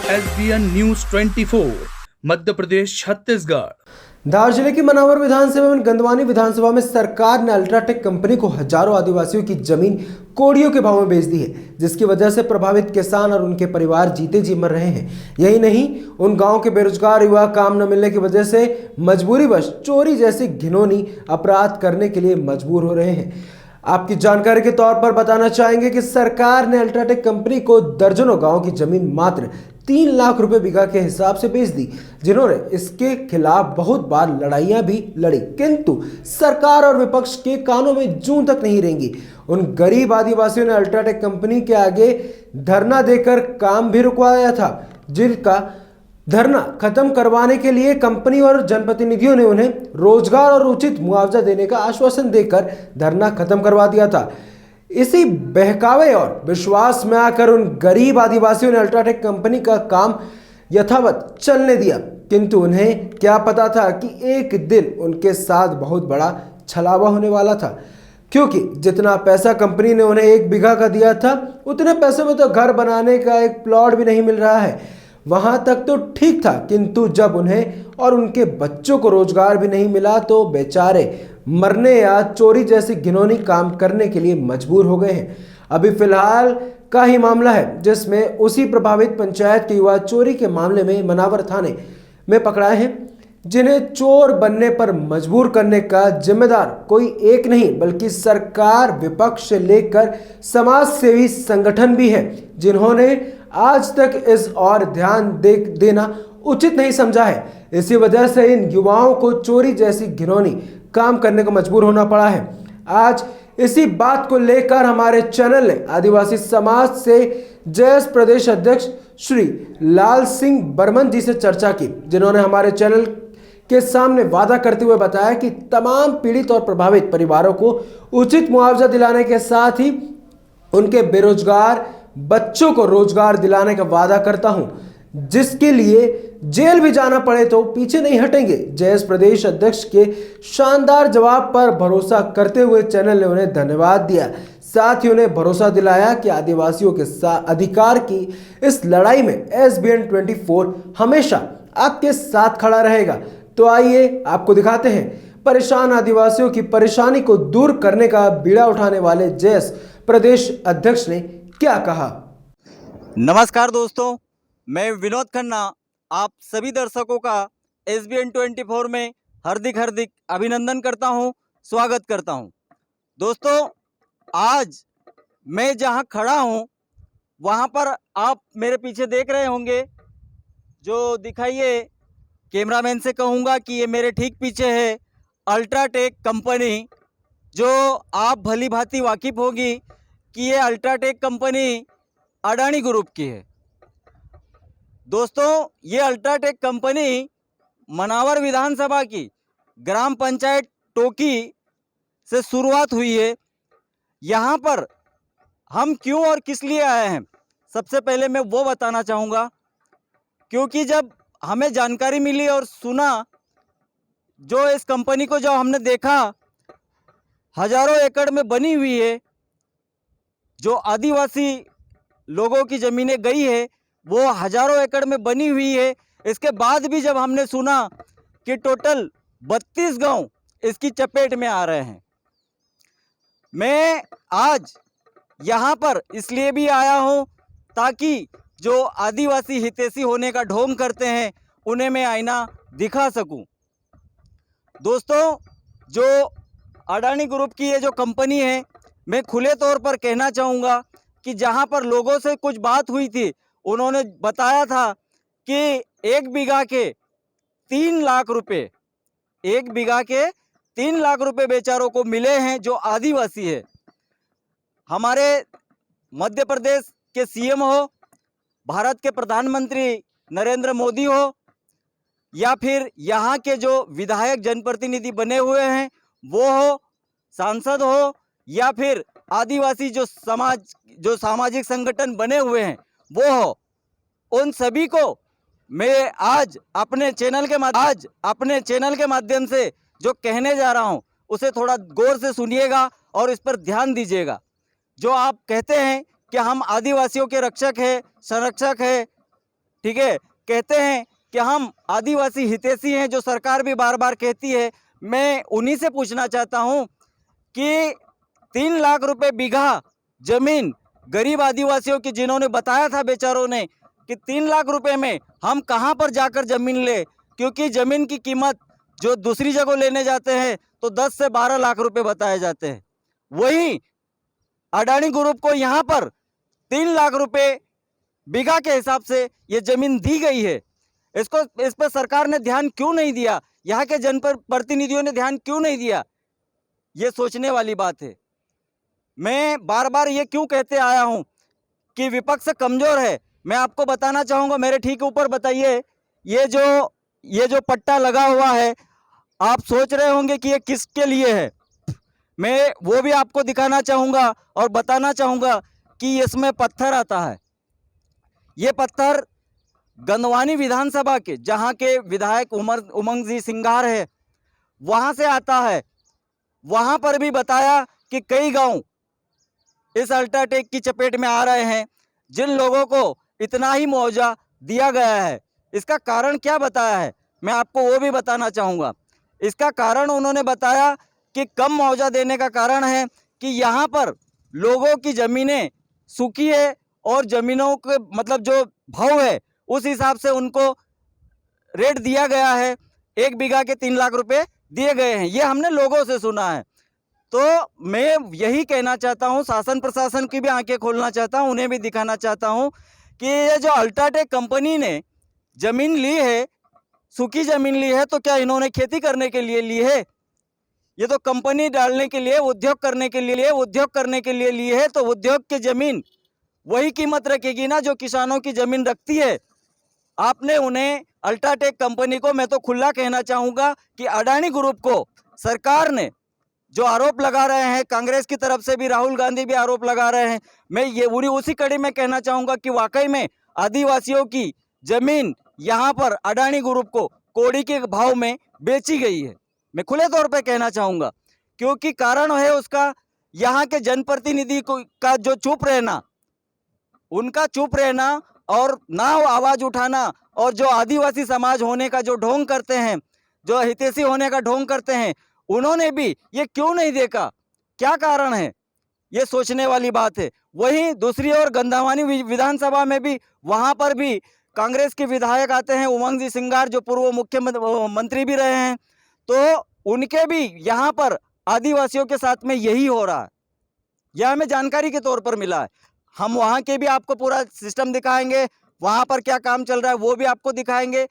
SBN news 24 Madhya Pradesh Chhattisgarh. धार जिले की मनावर विधानसभा में गंदवानी विधानसभा में सरकार ने अल्ट्राटेक कंपनी को हजारों आदिवासियों की जमीन कोड़ियों के भाव में बेच दी है, जिसकी वजह से प्रभावित किसान और उनके परिवार जीते जी मर रहे हैं। यही नहीं, उन गांव के बेरोजगार युवा काम न मिलने की वजह से मजबूरीवश चोरी जैसे घिनौनी अपराध करने के लिए मजबूर हो रहे हैं। आपकी जानकारी के तौर पर बताना चाहेंगे कि सरकार ने अल्ट्राटेक कंपनी को दर्जनों गांव की जमीन मात्र 3 लाख रुपए बीघा के हिसाब से बेच दी, जिन्होंने इसके खिलाफ बहुत बार लड़ाइयां भी लड़ी, किंतु सरकार और विपक्ष के कानों में जूं तक नहीं रेंगी। उन गरीब आदिवासियों ने अल्ट्राटेक कंपनी के आगे धरना देकर काम भी रुकवाया था, जिनका धरना खत्म करवाने के लिए कंपनी और जनप्रतिनिधियों ने उन्हें रोजगार और उचित मुआवजा देने का आश्वासन देकर धरना खत्म करवा दिया था। इसी बहकावे और विश्वास में आकर उन गरीब आदिवासियों ने अल्ट्राटेक कंपनी का काम यथावत चलने दिया, किंतु उन्हें क्या पता था कि एक दिन उनके साथ बहुत बड़ा छलावा होने वाला था, क्योंकि जितना पैसा कंपनी ने उन्हें 1 बीघा का दिया था, उतने पैसे में तो घर बनाने का एक प्लॉट भी नहीं मिल रहा है। वहां तक तो ठीक था, किंतु जब उन्हें और उनके बच्चों को रोजगार भी नहीं मिला तो बेचारे मरने या चोरी जैसे घिनौनी काम करने के लिए मजबूर हो गए हैं। अभी फिलहाल का ही मामला है, जिसमें उसी प्रभावित पंचायत के युवा चोरी के मामले में मनावर थाने में पकड़ाए हैं, जिन्हें चोर बनने पर मजबूर करने का जिम्मेदार कोई एक नहीं बल्कि सरकार, विपक्ष से लेकर समाज सेवी संगठन भी है, जिन्होंने आज तक इस और ध्यान देना उचित नहीं समझा है। इसी वजह से इन युवाओं को चोरी जैसी घिनौनी काम करने को मजबूर होना पड़ा है। आज इसी बात को लेकर हमारे चैनल ने आदिवासी समाज से जयस प्रदेश अध्यक्ष श्री लाल सिंह बर्मन जी से चर्चा की, जिन्होंने हमारे चैनल के सामने वादा करते हुए बताया कि तमाम पीड़ित और प्रभावित परिवारों को उचित मुआवजा दिलाने के साथ ही उनके बेरोजगार बच्चों को रोजगार दिलाने का वादा करता हूं, जिसके लिए जेल भी जाना पड़े तो पीछे नहीं हटेंगे। जयस प्रदेश अध्यक्ष के शानदार जवाब पर भरोसा करते हुए चैनल ने उन्हें धन्यवाद दिया, साथ ही उन्हें भरोसा दिलाया कि आदिवासियों के अधिकार की इस लड़ाई में SBN 24 हमेशा आपके साथ खड़ा रहेगा। तो आइए आपको दिखाते हैं परेशान आदिवासियों की परेशानी को दूर करने का बीड़ा उठाने वाले जयस प्रदेश अध्यक्ष ने क्या कहा। नमस्कार दोस्तों, मैं विनोद खन्ना आप सभी दर्शकों का SBN 24 में हार्दिक अभिनंदन करता हूं, स्वागत करता हूं। दोस्तों, आज मैं जहां खड़ा हूं वहां पर आप मेरे पीछे देख रहे होंगे, जो दिखाइए कैमरामैन से कहूंगा कि ये मेरे ठीक पीछे है अल्ट्राटेक कंपनी, जो आप भली भांति वाकिफ होगी कि ये अल्ट्राटेक कंपनी अडानी ग्रुप की है। दोस्तों, ये अल्ट्राटेक कंपनी मनावर विधानसभा की ग्राम पंचायत टोकी से शुरुआत हुई है। यहाँ पर हम क्यों और किस लिए आए हैं, सबसे पहले मैं वो बताना चाहूँगा, क्योंकि जब हमें जानकारी मिली और सुना, जो इस कंपनी को जब हमने देखा हजारों एकड़ में बनी हुई है, जो आदिवासी लोगों की ज़मीनें गई है वो हजारों एकड़ में बनी हुई है। इसके बाद भी जब हमने सुना कि टोटल 32 गांव इसकी चपेट में आ रहे हैं, मैं आज यहाँ पर इसलिए भी आया हूँ ताकि जो आदिवासी हितैषी होने का ढोंग करते हैं उन्हें मैं आईना दिखा सकूं। दोस्तों, जो अडानी ग्रुप की ये जो कंपनी है, मैं खुले तौर पर कहना चाहूँगा कि जहाँ पर लोगों से कुछ बात हुई थी, उन्होंने बताया था कि 1 बीघा के 3 लाख रुपए, 1 बीघा के 3 लाख रुपए बेचारों को मिले हैं, जो आदिवासी है। हमारे मध्य प्रदेश के CM हो, भारत के प्रधानमंत्री नरेंद्र मोदी हो, या फिर यहाँ के जो विधायक जनप्रतिनिधि बने हुए हैं वो हो, सांसद हो, या फिर आदिवासी जो सामाजिक संगठन बने हुए हैं वो हो, उन सभी को मैं आज अपने चैनल के माध्यम से जो कहने जा रहा हूं उसे थोड़ा गौर से सुनिएगा और इस पर ध्यान दीजिएगा। जो आप कहते हैं कि हम आदिवासियों के रक्षक हैं, संरक्षक हैं, ठीक है, कहते हैं कि हम आदिवासी हितैषी हैं, जो सरकार भी बार बार कहती है। मैं उन्हीं से पूछना चाहता हूं कि 3 लाख रुपए बीघा जमीन गरीब आदिवासियों की, जिन्होंने बताया था बेचारों ने कि 3 लाख रुपए में हम कहां पर जाकर जमीन ले, क्योंकि जमीन की कीमत जो दूसरी जगह लेने जाते हैं तो 10 से 12 लाख रुपए बताए जाते हैं। वहीं अडानी ग्रुप को यहां पर 3 लाख रुपए बीघा के हिसाब से ये जमीन दी गई है। इस पर सरकार ने ध्यान क्यों नहीं दिया, यहाँ के जनप्रतिनिधियों ने ध्यान क्यों नहीं दिया, ये सोचने वाली बात है। मैं बार बार ये क्यों कहते आया हूं कि विपक्ष कमजोर है। मैं आपको बताना चाहूंगा, मेरे ठीक ऊपर बताइए, ये जो पट्टा लगा हुआ है, आप सोच रहे होंगे कि ये किसके लिए है। मैं वो भी आपको दिखाना चाहूंगा और बताना चाहूंगा कि इसमें पत्थर आता है। ये पत्थर गंदवानी विधानसभा के, जहां के विधायक उमंग जी सिंगार है, वहां से आता है। वहां पर भी बताया कि कई गांव इस अल्ट्राटेक की चपेट में आ रहे हैं। जिन लोगों को इतना ही मुआवजा दिया गया है, इसका कारण क्या बताया है, मैं आपको वो भी बताना चाहूँगा। इसका कारण उन्होंने बताया कि कम मुआवजा देने का कारण है कि यहाँ पर लोगों की ज़मीनें सूखी है और ज़मीनों के मतलब जो भाव है उस हिसाब से उनको रेट दिया गया है। 1 बीघा के 3 लाख रुपए दिए गए हैं, ये हमने लोगों से सुना है। तो मैं यही कहना चाहता हूं, शासन प्रशासन की भी आंखें खोलना चाहता हूं, उन्हें भी दिखाना चाहता हूं कि ये जो अल्ट्राटेक कंपनी ने ज़मीन ली है, सूखी ज़मीन ली है, तो क्या इन्होंने खेती करने के लिए ली है? ये तो कंपनी डालने के लिए, उद्योग करने के लिए ली है। तो उद्योग की ज़मीन वही कीमत रखेगी ना जो किसानों की ज़मीन रखती है। आपने उन्हें, अल्ट्राटेक कंपनी को, मैं तो खुला कहना चाहूँगा कि अडानी ग्रुप को सरकार ने जो आरोप लगा रहे हैं, कांग्रेस की तरफ से भी राहुल गांधी भी आरोप लगा रहे हैं, मैं ये उसी कड़ी में कहना चाहूँगा कि वाकई में आदिवासियों की ज़मीन यहाँ पर अडानी ग्रुप को कौड़ी के भाव में बेची गई है। मैं खुले तौर पे कहना चाहूँगा, क्योंकि कारण है उसका यहाँ के जनप्रतिनिधि का जो चुप रहना, उनका चुप रहना और ना आवाज़ उठाना, और जो आदिवासी समाज होने का जो ढोंग करते हैं, जो हितैषी होने का ढोंग करते हैं, उन्होंने भी ये क्यों नहीं देखा, क्या कारण है, ये सोचने वाली बात है। वहीं दूसरी ओर गंदावानी विधानसभा में भी, वहाँ पर भी कांग्रेस के विधायक आते हैं, उमंग जी सिंगार, जो पूर्व मुख्यमंत्री भी रहे हैं, तो उनके भी यहाँ पर आदिवासियों के साथ में यही हो रहा है। यह हमें जानकारी के तौर पर मिला है। हम वहाँ के भी आपको पूरा सिस्टम दिखाएंगे, वहाँ पर क्या काम चल रहा है वो भी आपको दिखाएंगे।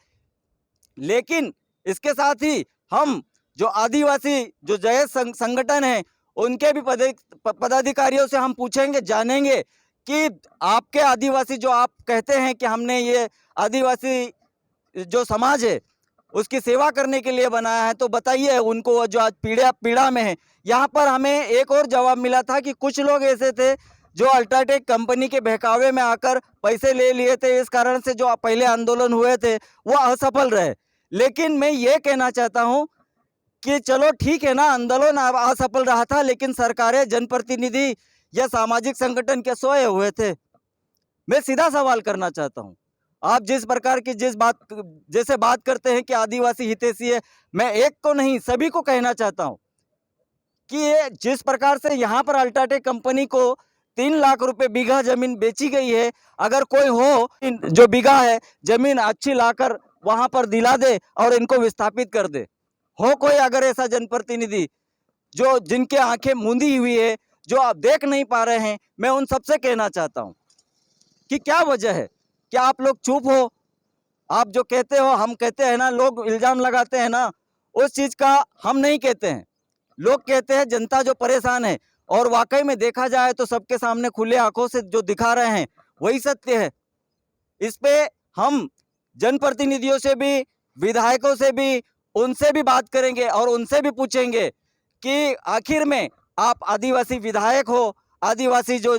लेकिन इसके साथ ही हम जो आदिवासी जो जय संगठन है, उनके भी पदाधिकारियों से हम पूछेंगे, जानेंगे कि आपके आदिवासी, जो आप कहते हैं कि हमने ये आदिवासी जो समाज है उसकी सेवा करने के लिए बनाया है, तो बताइए उनको जो आज पीड़ा में है। यहाँ पर हमें एक और जवाब मिला था कि कुछ लोग ऐसे थे जो अल्ट्राटेक कंपनी के बहकावे में आकर पैसे ले लिए थे, इस कारण से जो पहले आंदोलन हुए थे वो असफल रहे। लेकिन मैं ये कहना चाहता हूँ कि चलो ठीक है ना, आंदोलन असफल रहा था, लेकिन सरकारें, जनप्रतिनिधि या सामाजिक संगठन के सोए हुए थे। मैं सीधा सवाल करना चाहता हूँ, आप जिस प्रकार की जैसे बात करते हैं कि आदिवासी हितैषी है, मैं एक को नहीं सभी को कहना चाहता हूँ कि ये जिस प्रकार से यहाँ पर अल्ट्राटेक कंपनी को 3 लाख रुपए बीघा जमीन बेची गई है, अगर कोई हो जो बीघा है जमीन अच्छी लाकर वहां पर दिला दे और इनको विस्थापित कर दे, हो कोई अगर ऐसा जनप्रतिनिधि जो जिनके आंखें मूंदी हुई है, जो आप देख नहीं पा रहे हैं, मैं उन सबसे कहना चाहता हूं कि क्या वजह है, क्या आप लोग चुप हो? आप जो कहते हो, हम कहते हैं ना, लोग इल्जाम लगाते हैं ना, उस चीज का हम नहीं कहते हैं। लोग कहते हैं जनता जो परेशान है, और वाकई में देखा जाए तो सबके सामने खुले आंखों से जो दिखा रहे हैं वही सत्य है। इस पे हम जनप्रतिनिधियों से भी, विधायकों से भी, उनसे भी बात करेंगे और उनसे भी पूछेंगे कि आखिर में आप आदिवासी विधायक हो, आदिवासी जो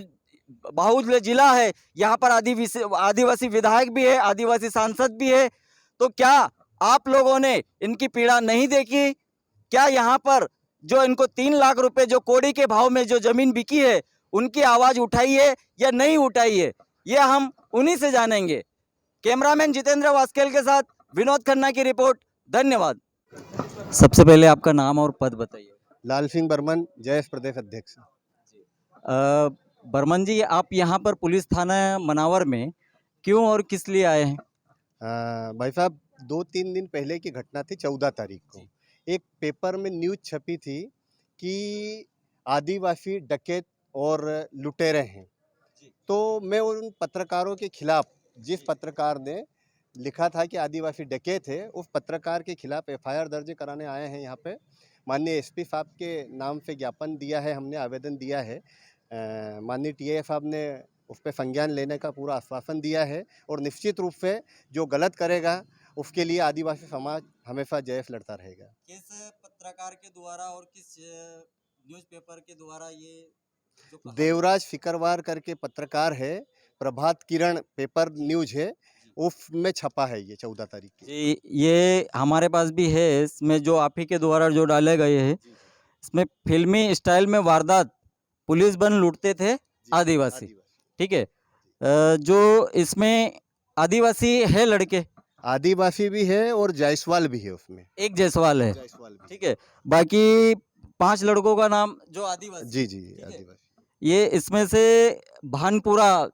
बाहुल्य जिला है, यहाँ पर आदिवासी विधायक भी है, आदिवासी सांसद भी है, तो क्या आप लोगों ने इनकी पीड़ा नहीं देखी? क्या यहाँ पर जो इनको 3 लाख रुपए जो कौड़ी के भाव में जो जमीन बिकी है, उनकी आवाज उठाई है या नहीं उठाई है? ये हम उन्हीं से जानेंगे। कैमरामैन जितेंद्र वास्केल के साथ विनोद खन्ना की रिपोर्ट। धन्यवाद। सबसे पहले आपका नाम और पद बताइए। लाल सिंह बर्मन, जयस प्रदेश अध्यक्ष। बर्मन जी, आप यहाँ पर पुलिस थाना मनावर में क्यों और किस लिए आए हैं? भाई साहब, 2-3 दिन पहले की घटना थी। 14 तारीख को एक पेपर में न्यूज़ छपी थी कि आदिवासी डकैत और लुटेरे हैं। तो मैं उन पत्रकारों के खिलाफ, जिस पत्रकार ने लिखा था कि आदिवासी डकैत है, उस पत्रकार के खिलाफ एफआईआर दर्ज कराने आए हैं। यहाँ पे माननीय एसपी साहब के नाम से ज्ञापन दिया है, हमने आवेदन दिया है। माननीय टीआई साहब ने उस पर संज्ञान लेने का पूरा आश्वासन दिया है और निश्चित रूप से जो गलत करेगा उसके लिए आदिवासी समाज हमेशा जयस लड़ता रहेगा। किस पत्रकार के द्वारा और किस न्यूज़पेपर के द्वारा ये जो कहा? देवराज फिकरवार करके पत्रकार है, प्रभात किरण पेपर न्यूज है, उसमें छपा है ये 14 तारीख की। जी, ये हमारे पास भी है। इसमें जो आप ही के द्वारा जो डाले गए हैं, इसमें फिल्मी स्टाइल में वारदात, पुलिस बन लूटते थे आदिवासी। ठीक है। जो इसमें आदिवासी है लड़के, आदिवासी भी है और जायसवाल भी है, उसमें एक जायसवाल है। जायसवाल भी। ठीक है। बाकी 5 लड़कों का नाम जो आदिवासी, जी जी, ठीक है। आदिवासी ये इसमें से भानपुरा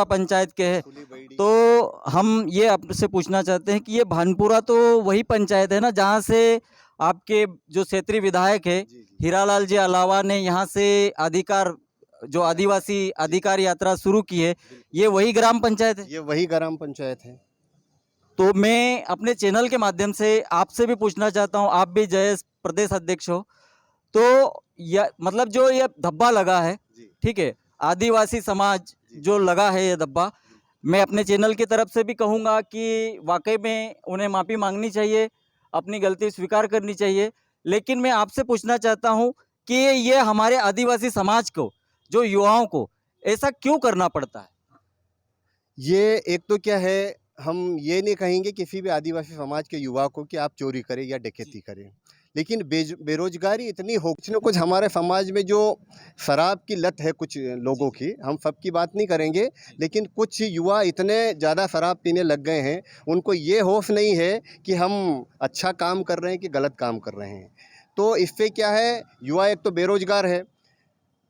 पंचायत के हैं। फुलीबैड़ी। तो हम ये आपसे पूछना चाहते हैं कि ये भानपुरा तो वही पंचायत है ना जहाँ से आपके जो क्षेत्रीय विधायक है जी, जी। हीरालाल जी अलावा ने यहाँ से जो आदिवासी अधिकार यात्रा शुरू की है, ये वही ग्राम पंचायत है। ये वही ग्राम पंचायत है। तो मैं अपने चैनल के माध्यम से आपसे भी पूछना चाहता हूँ, आप भी जयस प्रदेश अध्यक्ष हो, तो मतलब जो ये धब्बा लगा है, जी। ठीक है, आदिवासी समाज जी। जो लगा है ये धब्बा, मैं अपने चैनल की तरफ से भी कहूँगा कि वाकई में उन्हें माफ़ी मांगनी चाहिए, अपनी गलती स्वीकार करनी चाहिए। लेकिन मैं आपसे पूछना चाहता हूँ कि ये हमारे आदिवासी समाज को, जो युवाओं को ऐसा क्यों करना पड़ता है? ये एक तो क्या है, हम ये नहीं कहेंगे किसी भी आदिवासी समाज के युवा को कि आप चोरी करें या डकैती करें, लेकिन बेरोजगारी इतनी हो, कुछ न कुछ हमारे समाज में जो शराब की लत है कुछ लोगों की, हम सबकी बात नहीं करेंगे, लेकिन कुछ युवा इतने ज़्यादा शराब पीने लग गए हैं, उनको ये होश नहीं है कि हम अच्छा काम कर रहे हैं कि गलत काम कर रहे हैं। तो इससे क्या है, युवा एक तो बेरोजगार है,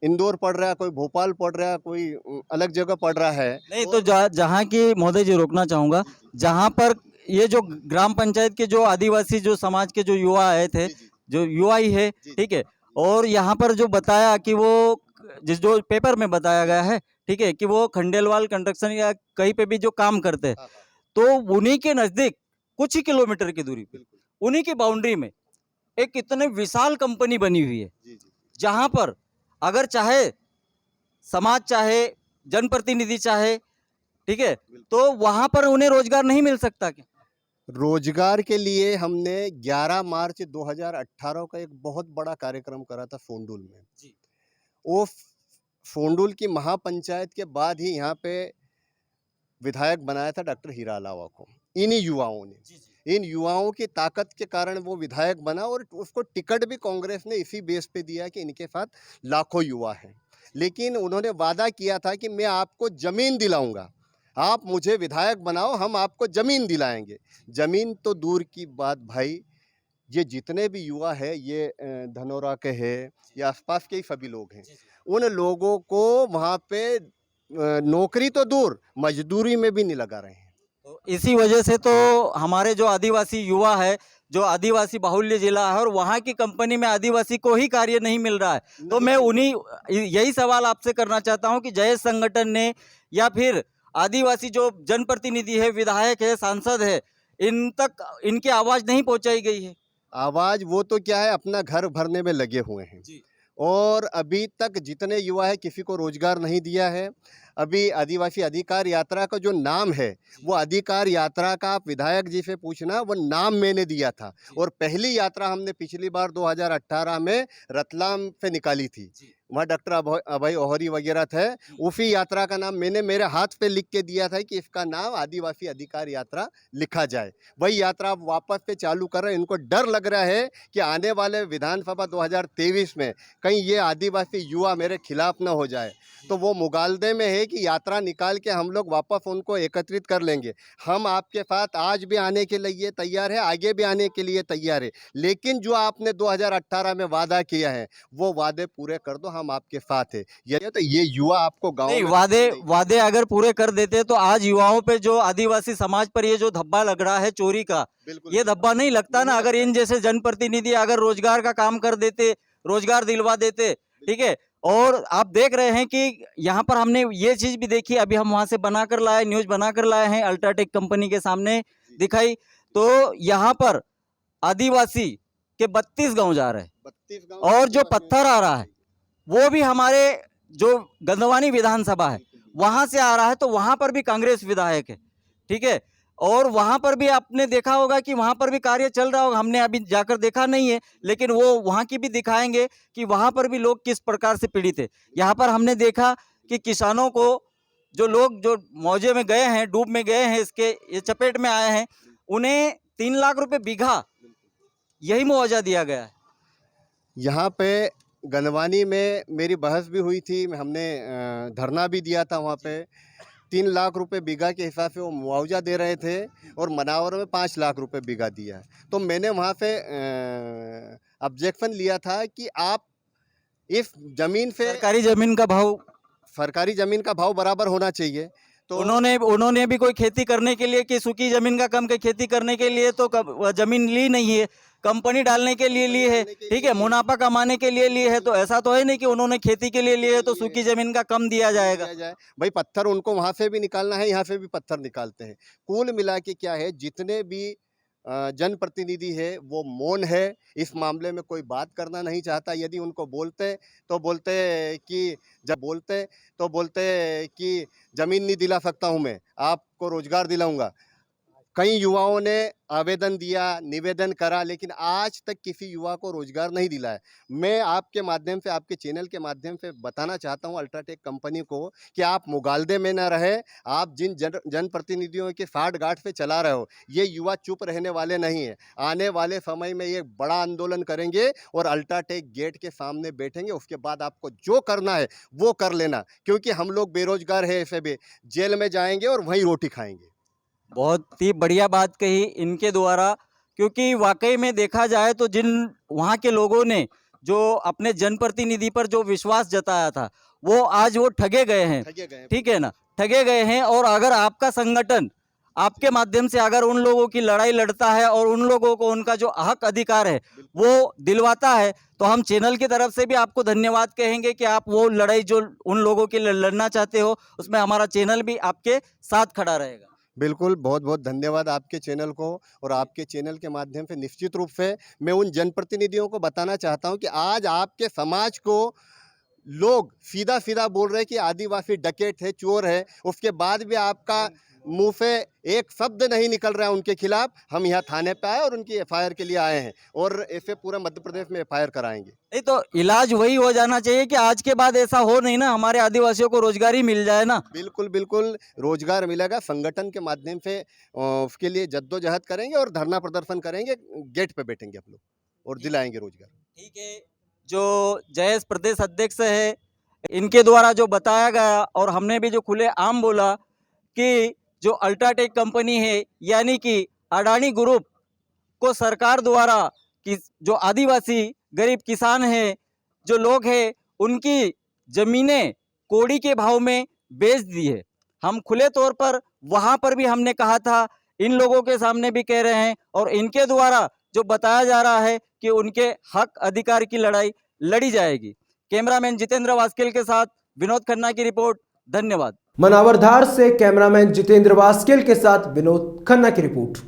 इंदौर पढ़ रहा है, कोई भोपाल पढ़ रहा है, कोई अलग जगह पढ़ रहा है। नहीं तो जहाँ की महोदय जी रोकना चाहूँगा, जहाँ पर ये जो ग्राम पंचायत के जो आदिवासी जो समाज के जो युवा आए थे, जो युवा ही है, ठीक है, और यहाँ पर जो बताया कि वो जो पेपर में बताया गया है, ठीक है, कि वो खंडेलवाल कंस्ट्रक्शन या कहीं पे भी जो काम करते हैं, तो उन्हीं के नज़दीक कुछ ही किलोमीटर की दूरी पे, उन्हीं की बाउंड्री में एक इतने विशाल कंपनी बनी हुई है, जहाँ पर अगर चाहे समाज, चाहे जनप्रतिनिधि चाहे, ठीक है, तो वहां पर उन्हें रोजगार नहीं मिल सकता क्या? रोजगार के लिए हमने 11 मार्च 2018 का एक बहुत बड़ा कार्यक्रम करा था फोंडुल में। जी। वो फोंडुल की महापंचायत के बाद ही यहाँ पे विधायक बनाया था डॉक्टर हीरा अलावा को, इन्हीं युवाओं ने। जी, जी। इन युवाओं की ताकत के कारण वो विधायक बना और उसको टिकट भी कांग्रेस ने इसी बेस पे दिया कि इनके साथ लाखों युवा हैं। लेकिन उन्होंने वादा किया था कि मैं आपको ज़मीन दिलाऊंगा, आप मुझे विधायक बनाओ, हम आपको ज़मीन दिलाएंगे। ज़मीन तो दूर की बात भाई, ये जितने भी युवा है, ये धनौरा के हैं या आसपास के ही सभी लोग हैं, उन लोगों को वहाँ पे नौकरी तो दूर, मजदूरी में भी नहीं लगा रहे हैं। तो इसी वजह से तो हमारे जो आदिवासी युवा है, जो आदिवासी बाहुल्य जिला है, और वहाँ की कंपनी में आदिवासी को ही कार्य नहीं मिल रहा है। तो मैं यही सवाल आपसे करना चाहता हूँ कि जयस संगठन ने या फिर आदिवासी जो जनप्रतिनिधि है, विधायक है, सांसद है, इन तक इनकी आवाज़ नहीं पहुँचाई गई है। आवाज़ वो तो क्या है, अपना घर भरने में लगे हुए हैं जी। और अभी तक जितने युवा है किसी को रोजगार नहीं दिया है। अभी आदिवासी अधिकार यात्रा का जो नाम है, वो अधिकार यात्रा का आप विधायक जी से पूछना, वो नाम मैंने दिया था। और पहली यात्रा हमने पिछली बार 2018 में रतलाम से निकाली थी। वहाँ डॉक्टर अभय ओहरी वगैरह थे। उसी यात्रा का नाम मैंने मेरे हाथ पे लिख के दिया था कि इसका नाम आदिवासी अधिकार यात्रा लिखा जाए। वही यात्रा अब वापस से चालू कर रहे हैं। इनको डर लग रहा है कि आने वाले विधानसभा 2023 में कहीं ये आदिवासी युवा मेरे खिलाफ न हो जाए, तो वो मुगालदे में है कि यात्रा निकाल के हम लोग वापस उनको एकत्रित कर लेंगे। हम आपके साथ आज भी आने के लिए तैयार है, आगे भी आने के लिए तैयार है, लेकिन जो आपने 2018 में वादा किया है वो वादे पूरे कर दो, हम आपके साथ है। ये युवा आपको गाँव नहीं, में वादे अगर पूरे कर देते तो आज युवाओं पे जो आदिवासी समाज पर ये जो धब्बा लग रहा है चोरी का, बिल्कुल ये धब्बा नहीं लगता ना अगर इन जैसे जनप्रतिनिधि अगर रोजगार का काम कर देते, रोजगार दिलवा देते। ठीक है, और आप देख रहे हैं कि यहाँ पर हमने ये चीज भी देखी, अभी हम वहां से बनाकर लाए, न्यूज बनाकर लाए हैं, अल्ट्राटेक कंपनी के सामने दिखाई। तो यहाँ पर आदिवासी के 32 गांव जा रहे हैं 32 गांव और जो पत्थर आ रहा है वो भी हमारे जो गंदवानी विधानसभा है वहां से आ रहा है, तो वहां पर भी कांग्रेस विधायक है। ठीक है, और वहां पर भी आपने देखा होगा कि वहां पर भी कार्य चल रहा होगा, हमने अभी जाकर देखा नहीं है, लेकिन वो वहां की भी दिखाएंगे कि वहां पर भी लोग किस प्रकार से पीड़ित है। यहाँ पर हमने देखा कि किसानों को जो लोग जो मौजे में गए हैं, डूब में गए हैं, इसके ये चपेट में आए हैं, उन्हें 3 लाख रुपए बीघा यही मुआवजा दिया गया है। यहाँ पे गंदवानी में मेरी बहस भी हुई थी, हमने धरना भी दिया था वहाँ पे। 3 लाख रुपए बीघा के हिसाब से वो मुआवजा दे रहे थे और मनावर में 5 लाख रुपए बीघा दिया है। तो मैंने वहाँ से ऑब्जेक्शन लिया था कि आप इस जमीन से सरकारी जमीन का भाव बराबर होना चाहिए। तो उन्होंने भी कोई खेती करने के लिए कि सूखी जमीन का कम के खेती करने के लिए तो जमीन ली नहीं है, कंपनी डालने के लिए ली है। ठीक है, मुनाफा कमाने के लिए ली है, तो ऐसा तो है नहीं कि उन्होंने खेती के लिए ली है तो सूखी जमीन का कम दिया जाएगा। भाई पत्थर उनको वहां से भी निकालना है, यहाँ से भी पत्थर निकालते हैं। कुल मिला के क्या है, जितने भी जनप्रतिनिधि है वो मौन है, इस मामले में कोई बात करना नहीं चाहता। यदि उनको बोलते तो बोलते कि जमीन नहीं दिला सकता हूं, मैं आपको रोजगार दिलाऊंगा। कई युवाओं ने आवेदन दिया, निवेदन करा, लेकिन आज तक किसी युवा को रोजगार नहीं दिला है। मैं आपके माध्यम से, आपके चैनल के माध्यम से बताना चाहता हूं अल्ट्राटेक कंपनी को कि आप मुगालदे में न रहे। आप जिन जनप्रतिनिधियों के साठ गांठ पे चला रहे हो, ये युवा चुप रहने वाले नहीं है। आने वाले समय में ये बड़ा आंदोलन करेंगे और अल्ट्राटेक गेट के सामने बैठेंगे। उसके बाद आपको जो करना है वो कर लेना, क्योंकि हम लोग बेरोजगार है, ऐसे भी जेल में जाएंगे और वहीं रोटी खाएंगे। बहुत ही बढ़िया बात कही इनके द्वारा, क्योंकि वाकई में देखा जाए तो जिन वहाँ के लोगों ने जो अपने जनप्रतिनिधि पर जो विश्वास जताया था वो आज वो ठगे गए हैं। ठीक है ना, ठगे गए हैं। और अगर आपका संगठन आपके माध्यम से अगर उन लोगों की लड़ाई लड़ता है और उन लोगों को उनका जो हक अधिकार है वो दिलवाता है, तो हम चैनल की तरफ से भी आपको धन्यवाद कहेंगे कि आप वो लड़ाई जो उन लोगों के लिए लड़ना चाहते हो उसमें हमारा चैनल भी आपके साथ खड़ा रहेगा। बिल्कुल, बहुत बहुत धन्यवाद आपके चैनल को। और आपके चैनल के माध्यम से निश्चित रूप से मैं उन जनप्रतिनिधियों को बताना चाहता हूं कि आज आपके समाज को लोग सीधा सीधा बोल रहे हैं कि आदिवासी डकैत है, चोर है, उसके बाद भी आपका मुंह से एक शब्द नहीं निकल रहा है उनके खिलाफ। हम यहाँ थाने पे आए और उनकी एफआईआर के लिए आए हैं और ऐसे पूरे मध्य प्रदेश में एफआईआर कराएंगे। नहीं तो इलाज वही हो जाना चाहिए कि आज के बाद ऐसा हो नहीं ना, हमारे आदिवासियों को रोजगार ही मिल जाए ना। बिल्कुल बिल्कुल, रोजगार मिलेगा। संगठन के माध्यम से उसके लिए जद्दोजहद करेंगे और धरना प्रदर्शन करेंगे, गेट पे बैठेंगे हम लोग और दिलाएंगे रोजगार। ठीक है, जो जयेश प्रदेश अध्यक्ष है इनके द्वारा जो बताया गया और हमने भी जो खुले आम बोला कि जो अल्ट्राटेक कंपनी है यानी कि अडानी ग्रुप को सरकार द्वारा कि जो आदिवासी गरीब किसान हैं, जो लोग हैं, उनकी ज़मीनें कोड़ी के भाव में बेच दी है। हम खुले तौर पर वहाँ पर भी हमने कहा था, इन लोगों के सामने भी कह रहे हैं और इनके द्वारा जो बताया जा रहा है कि उनके हक अधिकार की लड़ाई लड़ी जाएगी। कैमरामैन जितेंद्र वास्केल के साथ विनोद खन्ना की रिपोर्ट। धन्यवाद। मनावरधार से कैमरामैन जितेंद्र वास्केल के साथ विनोद खन्ना की रिपोर्ट।